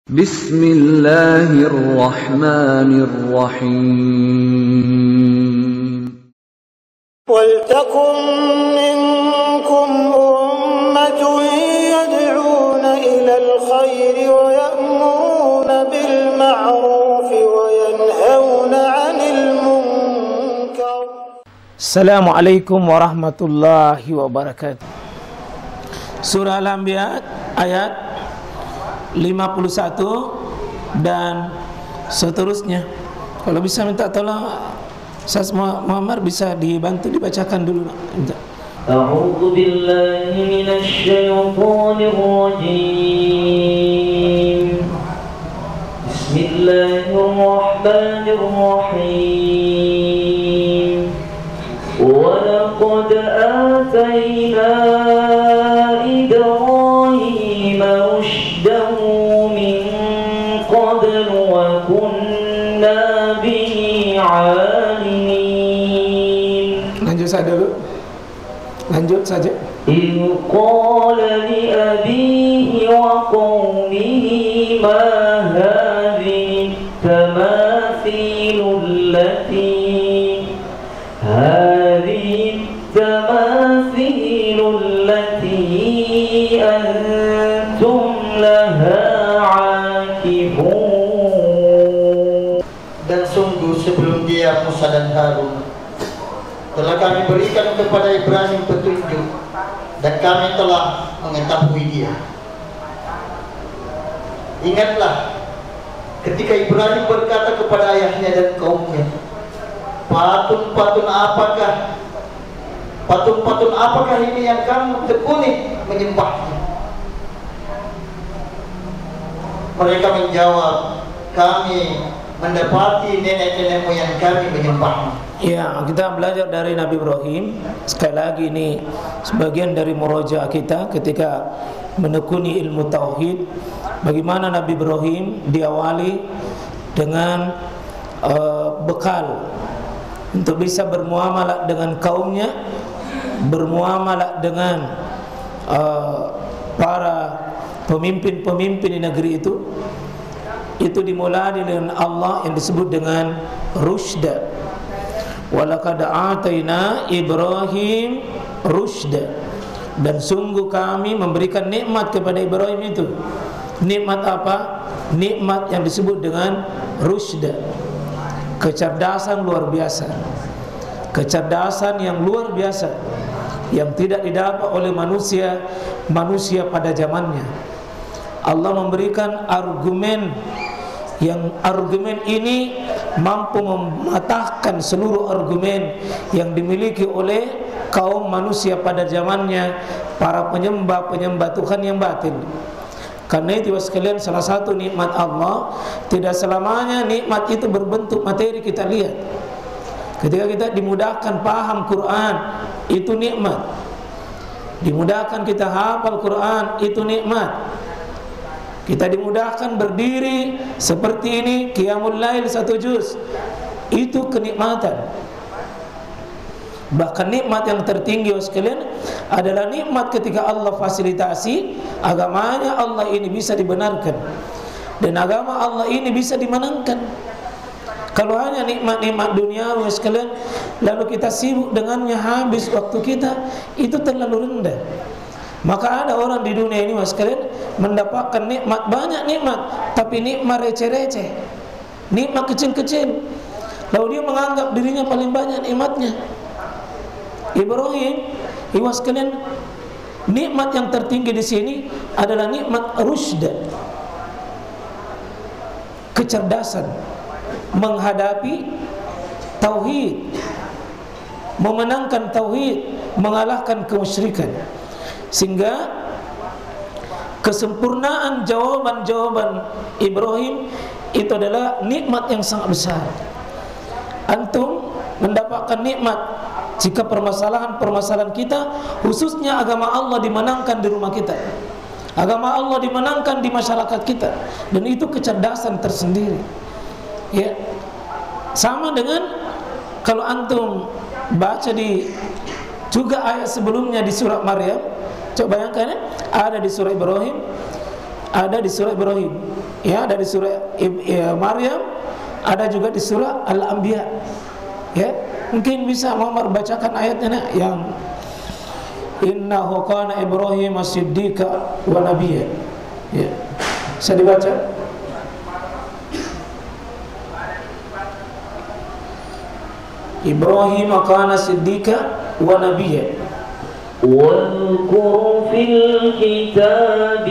Bismillahirrahmanirrahim. وَلْتَكُنْ مِنْكُمْ أُمَّةٌ يَدْعُونَ إِلَى الْخَيْرِ وَيَأْمُرُونَ بِالْمَعْرُوفِ وَيَنْهَوْنَ عَنِ الْمُنْكَرِ. Assalamualaikum warahmatullahi wabarakatuh. Surah Al-Anbiya ayat 51 dan seterusnya. Kalau bisa minta tolong Ustaz Muhammad bisa dibantu dibacakan dulu. A'udzu billahi minasy syaithanir rajim. Bismillahirrahmanirrahim. Wa laqad atayna Ibrahima rusydahu min qablu wa kunna bihi 'alimin. Lanjut saja. إذ قال لأبيه وقومه ما هذه التماثيل التي أنتم لها عاكفون. Dan sungguh sebelum dia Musa dan Harun telah kami berikan kepada Ibrahim petunjuk dan kami telah mengetahui dia. Ingatlah ketika Ibrahim berkata kepada ayahnya dan kaumnya, Patung-patung apakah ini yang kamu tekuni menyembahnya? Mereka menjawab, kami mendapati nenek-nenek moyang kami menyembahnya. Ya, kita belajar dari Nabi Ibrahim. Sekali lagi ini sebagian dari murojaah kita ketika menekuni ilmu tauhid. Bagaimana Nabi Ibrahim diawali dengan bekal untuk bisa bermuamalah dengan kaumnya, bermuamalah dengan para pemimpin-pemimpin di negeri itu. Itu dimulai dengan Allah yang disebut dengan rusyda. Walaqad atayna Ibrahim rusyda. Dan sungguh kami memberikan nikmat kepada Ibrahim itu. Nikmat apa? Nikmat yang disebut dengan rusyda. Kecerdasan luar biasa. Kecerdasan yang luar biasa yang tidak didapat oleh manusia pada zamannya. Allah memberikan argumen ini mampu mematahkan seluruh argumen yang dimiliki oleh kaum manusia pada zamannya, para penyembah Tuhan yang batil. Karena itu sekalian, salah satu nikmat Allah, tidak selamanya nikmat itu berbentuk materi kita lihat. Ketika kita dimudahkan paham Quran, itu nikmat. Dimudahkan kita hafal Quran, itu nikmat. Kita dimudahkan berdiri seperti ini, qiyamul lail 1 juz, itu kenikmatan. Bahkan nikmat yang tertinggi sekalian adalah nikmat ketika Allah fasilitasi agamanya Allah ini bisa dibenarkan dan agama Allah ini bisa dimenangkan. Kalau hanya nikmat-nikmat duniawi sekalian lalu kita sibuk dengannya, habis waktu kita, itu terlalu rendah. Maka ada orang di dunia ini sekalian mendapatkan nikmat, banyak nikmat, tapi nikmat receh-receh, nikmat kecil-kecil, lalu dia menganggap dirinya paling banyak nikmatnya. Ibrahim, sekalian, nikmat yang tertinggi di sini adalah nikmat rusyda, kecerdasan menghadapi tauhid, memenangkan tauhid, mengalahkan kemusyrikan. Sehingga kesempurnaan jawaban-jawaban Ibrahim itu adalah nikmat yang sangat besar. Antum mendapatkan nikmat jika permasalahan kita, khususnya agama Allah dimenangkan di rumah kita, agama Allah dimenangkan di masyarakat kita, dan itu kecerdasan tersendiri. Ya, sama dengan kalau antum baca di juga ayat sebelumnya di surat Maryam. Coba bayangkan ya, ada di surah Ibrahim, ada di surah Ibrahim, ya, ada di surah Maryam, ada juga di surah Al-Anbiya. Ya, mungkin bisa Muhammad bacakan ayatnya yang innahu kana Ibrahim as-siddiqa wa nabiyya. Ya. Bisa dibaca? Ibrahim kana siddiqa wa nabiyya. واذكر في الكتاب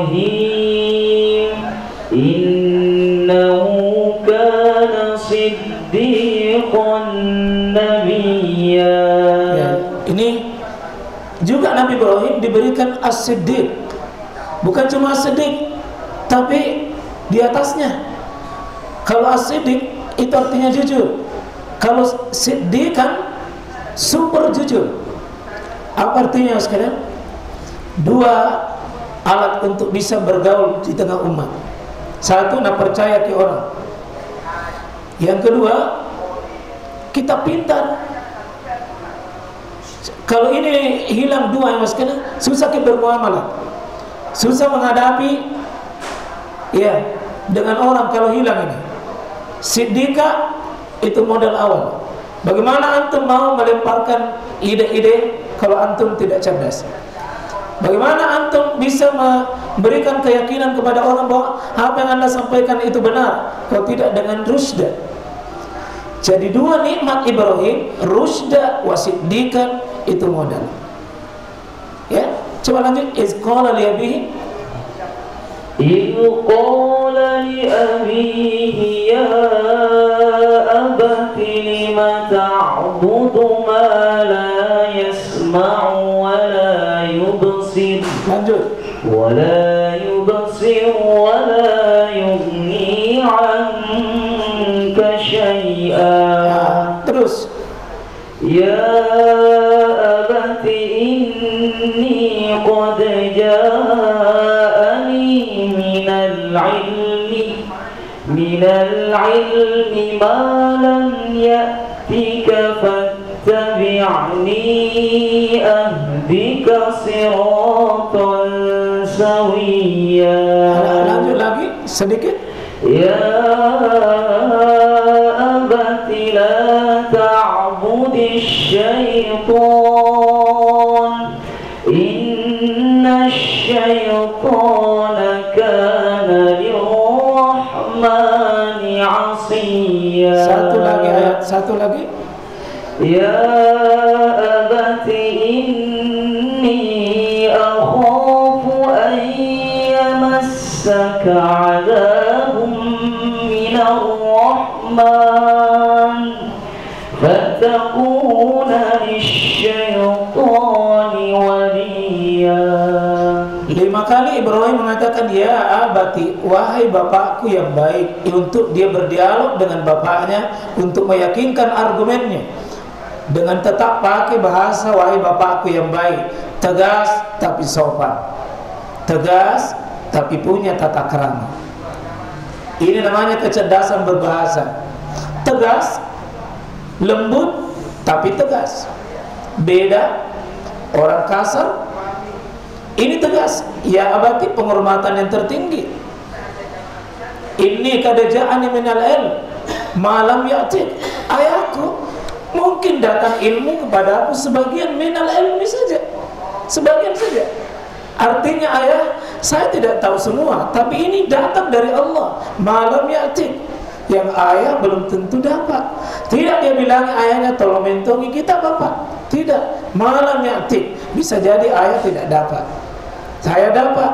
إبراهيم إنه كان صديقا نبيا. Ya, ini juga Nabi Ibrahim diberikan as-siddiq. Bukan cuma as-siddiq, tapi di atasnya. Kalau as-siddiq itu artinya jujur. Kalau siddiq kan super jujur. Apa artinya sekalian? Dua alat untuk bisa bergaul di tengah umat. Satu, nak percaya ke orang. Yang kedua, kita pintar. Kalau ini hilang dua yang sekalian, susah kita bermuamalah, susah menghadapi ya dengan orang kalau hilang ini. Siddiqa itu modal awal. Bagaimana antum mau melemparkan ide-ide kalau antum tidak cerdas? Bagaimana antum bisa memberikan keyakinan kepada orang bahwa apa yang anda sampaikan itu benar kalau tidak dengan rusda? Jadi dua nikmat Ibrahim, rusda wa siddiqan, itu modal. Ya, coba lanjut. Iz qala li abihi, إذ قال لأبيه يا أبت لم تعبد ما لا يسمع ولا يبصر ولا يغني عنك شيئا. Terus. يا أبت إني قد جاءني من العلم ما لم يأتك فاتبعني أهدك صراطا سويا. Lanjut lagi sedikit. يا أبت لا تعبد الشيطان إن الشيطان كان للرحمن عصيا. Satu lagi. يا أبت إني أخاف أن يمسك عذاب من الرحمن فتكون للشيطان وليا. 5 kali Ibrahim mengatakan ya abati, wahai bapakku yang baik, untuk dia berdialog dengan bapaknya untuk meyakinkan argumennya dengan tetap pakai bahasa wahai bapakku yang baik, tegas tapi sopan, tegas tapi punya tata krama. Ini namanya kecerdasan berbahasa. Tegas, lembut tapi tegas. Beda orang kasar, ini tegas. Ya abati, penghormatan yang tertinggi. Ini kada ja'ani minal ilm malam ya'tik. Ayahku mungkin datang ilmu kepada aku sebagian minal ilmi saja, sebagian saja. Artinya ayah, saya tidak tahu semua, tapi ini datang dari Allah. Malam ya'tik, yang ayah belum tentu dapat. Tidak dia bilang ayahnya tolong mentongi kita bapak. Tidak, malam ya'tik, bisa jadi ayah tidak dapat, saya dapat.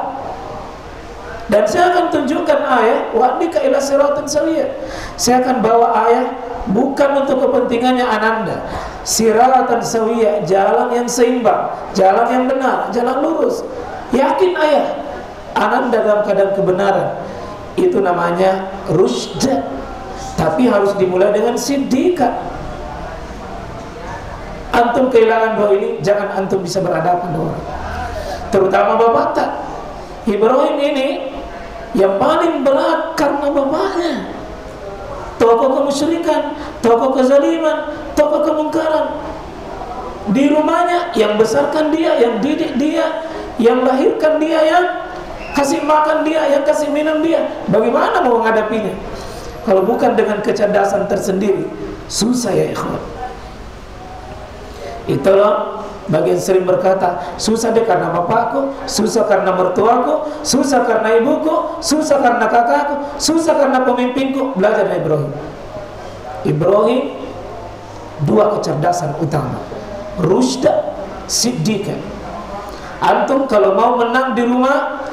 Dan saya akan tunjukkan ayah wahdika ila siratin sawiyya. Saya akan bawa ayah bukan untuk kepentingannya ananda. Siratan sawiyya, jalan yang seimbang, jalan yang benar, jalan lurus. Yakin ayah ananda dalam keadaan kebenaran. Itu namanya rusda. Tapi harus dimulai dengan siddiqa. Antum kehilangan dua ini, jangan antum bisa berhadapan dengan orang, terutama bapak tak. Ibrahim ini yang paling berat karena bapaknya tokoh kemusyrikan, tokoh kezaliman, tokoh kemungkaran. Di rumahnya yang besarkan dia, yang didik dia, yang lahirkan dia, yang kasih makan dia, yang kasih minum dia. Bagaimana mau menghadapinya? Kalau bukan dengan kecerdasan tersendiri, susah ya ikhwan. Itulah bagian sering berkata, susah deh karena bapakku, susah karena mertuaku, susah karena ibuku, susah karena kakakku, susah karena pemimpinku. Belajar dari Ibrahim. Ibrahim dua kecerdasan utama, rusyda, siddiqa. Antum kalau mau menang di rumah,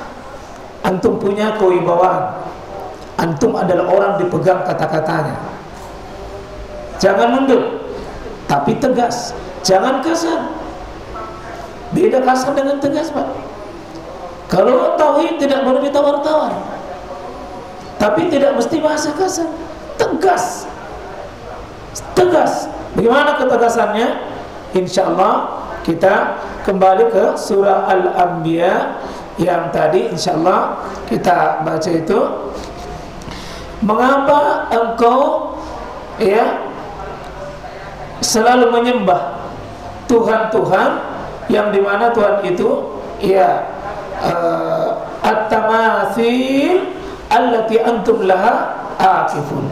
antum punya kewibawaan. Antum adalah orang dipegang kata-katanya. Jangan mundur, tapi tegas. Jangan kasar. Beda kasar dengan tegas, Pak. Kalau tauhid tidak boleh ditawar-tawar. Tapi tidak mesti bahasa kasar. Tegas. Tegas. Bagaimana ketegasannya? Insyaallah kita kembali ke surah Al-Anbiya yang tadi insyaallah kita baca itu. Mengapa engkau selalu menyembah Tuhan-Tuhan yang dimana Tuhan itu at-tamathil allati antum laha akifun.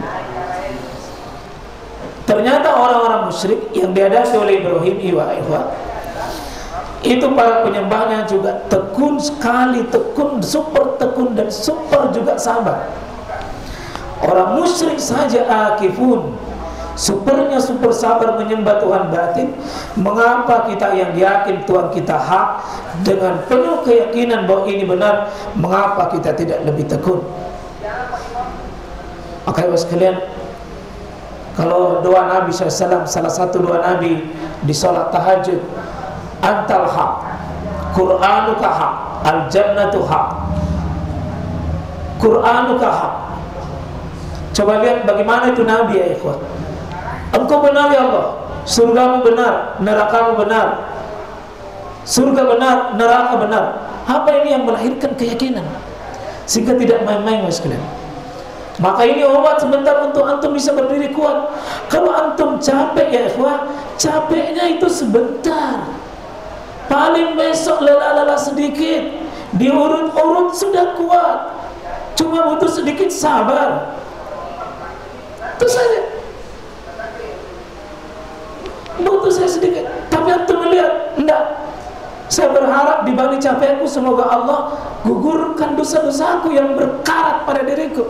Ternyata orang-orang musyrik yang dihadapi oleh Ibrahim itu para penyembahnya juga tekun sekali, super tekun dan super juga sabar. Orang musyrik saja akifun, supernya super sabar menyembah Tuhan batin. Mengapa kita yang yakin Tuhan kita hak dengan penuh keyakinan bahwa ini benar, mengapa kita tidak lebih tekun? Maka ibu sekalian, kalau doa Nabi SAW, salah satu doa Nabi di sholat tahajud, antal haq, Qur'anuka haq, al-jannatu haq, Qur'anuka haq. Coba lihat bagaimana itu Nabi ya ikhwan. Engkau benar ya Allah, surgamu benar, nerakamu benar. Surga benar, neraka benar. Apa ini yang melahirkan keyakinan sehingga tidak main-main mas sekalian. Maka ini obat sebentar untuk antum bisa berdiri kuat. Kalau antum capek ya ikhwah, capeknya itu sebentar. Paling besok lelah-lelah sedikit, diurut-urut sudah kuat. Cuma butuh sedikit sabar. Itu saja. Butuh saya sedikit. Tapi antum melihat, enggak. Saya berharap di balik capekku semoga Allah gugurkan dosa-dosaku yang berkarat pada diriku.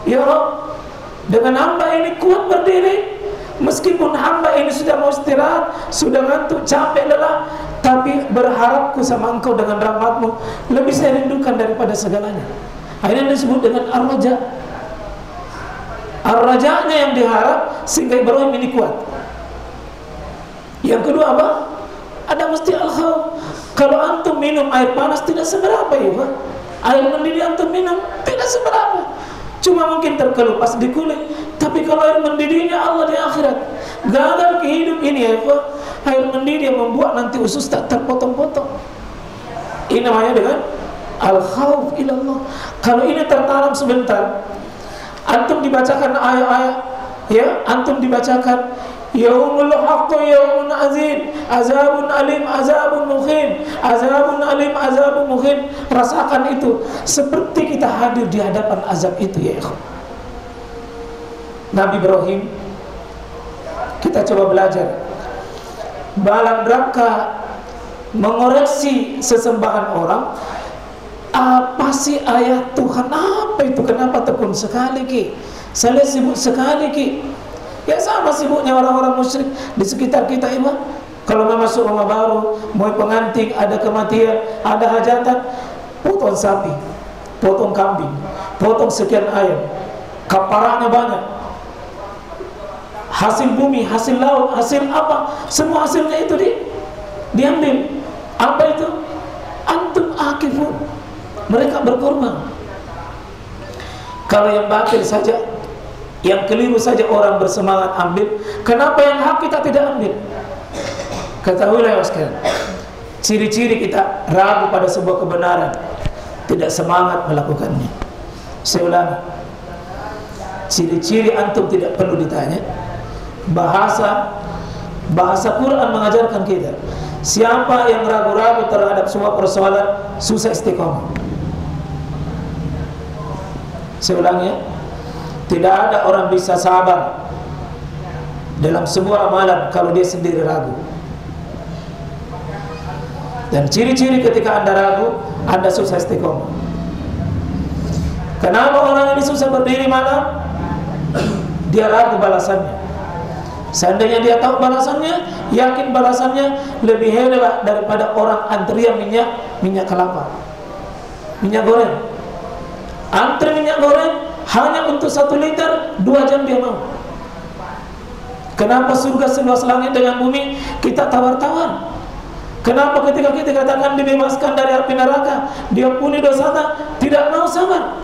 Ya Rabb, dengan hamba ini kuat berdiri, meskipun hamba ini sudah mau istirahat, sudah ngantuk, capek, lelah, tapi berharapku sama engkau dengan rahmatmu lebih saya rindukan daripada segalanya. Akhirnya disebut dengan ar-raja. Ar-rajanya yang diharap sehingga Ibrahim ini kuat. Yang kedua apa? Ada mesti al-khawf. Kalau antum minum air panas tidak seberapa ya Pak. Air mendidih antum minum tidak seberapa, cuma mungkin terkelupas di kulit. Tapi kalau air mendidihnya Allah di akhirat, gagal ke hidup ini ya Pak. Air mendidih yang membuat nanti usus tak terpotong-potong. Ini namanya dengan al-khawf ilallah. Kalau ini tertanam sebentar, antum dibacakan ayat-ayat, ya, antum dibacakan yaumul haqqu yaumun azim, azabun alim, azabun muhin, azabun alim, azabun muhin. Rasakan itu seperti kita hadir di hadapan azab itu ya ikhwan. Nabi Ibrahim, kita coba belajar dalam rangka mengoreksi sesembahan orang. Apa sih ayat Tuhan? Apa itu? Kenapa tekun sekali ki? Saya sibuk sekali ki. Ya sama sibuknya orang-orang musyrik di sekitar kita ini. Kalau mau masuk rumah baru, mau pengantin, ada kematian, ada hajatan, potong sapi, potong kambing, potong sekian ayam, kaparahnya banyak. Hasil bumi, hasil laut, hasil apa? Semua hasilnya itu diambil. Apa itu? Antum akifun. Mereka berkorban. Kalau yang batil saja, yang keliru saja orang bersemangat ambil, kenapa yang hak kita tidak ambil? Ketahuilah ya sekalian, ciri-ciri kita ragu pada sebuah kebenaran, tidak semangat melakukannya. Saya ulangi, ciri-ciri antum tidak perlu ditanya. Bahasa Quran mengajarkan kita, siapa yang ragu-ragu terhadap semua persoalan, susah istiqomah. Saya ulangi ya, tidak ada orang bisa sabar dalam sebuah amalan kalau dia sendiri ragu. Dan ciri-ciri ketika Anda ragu, Anda susah istiqomah. Kenapa orang ini susah berdiri malam? Dia ragu balasannya. Seandainya dia tahu balasannya, yakin balasannya lebih hebat daripada orang antrian minyak kelapa, minyak goreng. Antri minyak goreng hanya untuk 1 liter 2 jam dia mau. Kenapa surga seluas langit dengan bumi kita tawar-tawar? Kenapa ketika kita katakan dibebaskan dari api neraka, dia puni dosanya tidak mau sabar?